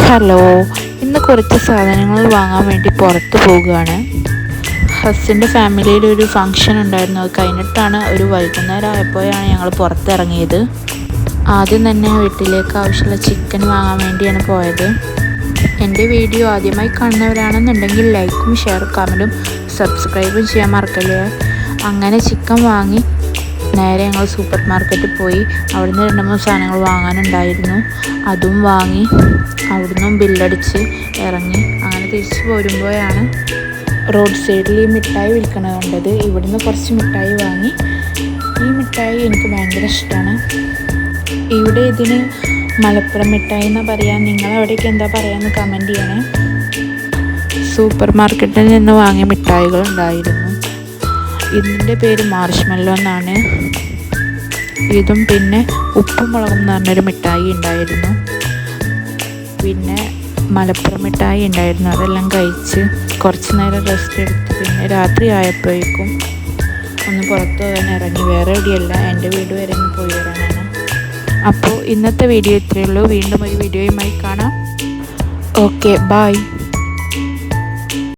Hello, ഇന്ന് കുറച്ച് സാധനങ്ങൾ വാങ്ങാൻ വേണ്ടി പുറത്ത് പോവുകയാണ്. ഹസ്സിൻ്റെ ഫാമിലിയിൽ ഒരു ഫംഗ്ഷൻ ഉണ്ടായിരുന്നു. അത് കഴിഞ്ഞിട്ടാണ് ഒരു വൈകുന്നേരം ആയപ്പോഴാണ് ഞങ്ങൾ പുറത്തിറങ്ങിയത്. ആദ്യം തന്നെ വീട്ടിലേക്ക് ആവശ്യമുള്ള ചിക്കൻ വാങ്ങാൻ വേണ്ടിയാണ് പോയത്. എൻ്റെ വീഡിയോ ആദ്യമായി കാണുന്നവരാണെന്നുണ്ടെങ്കിൽ ലൈക്കും ഷെയറും കമൻറ്റും സബ്സ്ക്രൈബും ചെയ്യാൻ മറക്കല്ലേ. അങ്ങനെ ചിക്കൻ വാങ്ങി നേരെ ഞങ്ങൾ സൂപ്പർ മാർക്കറ്റിൽ പോയി. അവിടുന്ന് 2-3 സാധനങ്ങൾ വാങ്ങാനുണ്ടായിരുന്നു. അതും വാങ്ങി അവിടുന്ന് ബില്ലടിച്ച് ഇറങ്ങി. അങ്ങനെ തിരിച്ച് പോരുമ്പോഴാണ് റോഡ് സൈഡിൽ ഈ മിഠായി വിൽക്കണത് കണ്ടത്. ഇവിടുന്ന് കുറച്ച് മിഠായി വാങ്ങി. ഈ മിഠായി എനിക്ക് ഭയങ്കര ഇഷ്ടമാണ്. ഇവിടെ ഇതിന് മലപ്പുറം മിഠായി എന്നാണ് പറയുക. നിങ്ങളവിടേക്ക് എന്താ പറയുകയെന്ന് കമൻറ്റ് ചെയ്യണേ. സൂപ്പർ മാർക്കറ്റിൽ നിന്ന് വാങ്ങിയ മിഠായികൾ ഉണ്ടായിരുന്നു. ഇതിൻ്റെ പേര് മാർഷ്മെല്ലോ എന്നാണ്. ഇതും പിന്നെ ഉപ്പും മുളകും എന്ന് പറഞ്ഞൊരു മിഠായി ഉണ്ടായിരുന്നു. പിന്നെ മലപ്പുറം മിഠായി ഉണ്ടായിരുന്നു. അതെല്ലാം കഴിച്ച് കുറച്ച് നേരം റെസ്റ്റ് എടുത്ത് പിന്നെ രാത്രി ആയപ്പോഴേക്കും ഒന്ന് പുറത്ത് പോകാൻ ഇറങ്ങി. വേറെ എവിടെയല്ല, എൻ്റെ വീട് വരെ ഒന്ന് പോയി വരാനാണ്. അപ്പോൾ ഇന്നത്തെ വീഡിയോ ഇത്രയേ ഉള്ളൂ. വീണ്ടും ഒരു വീഡിയോയുമായി കാണാം. Okay, by.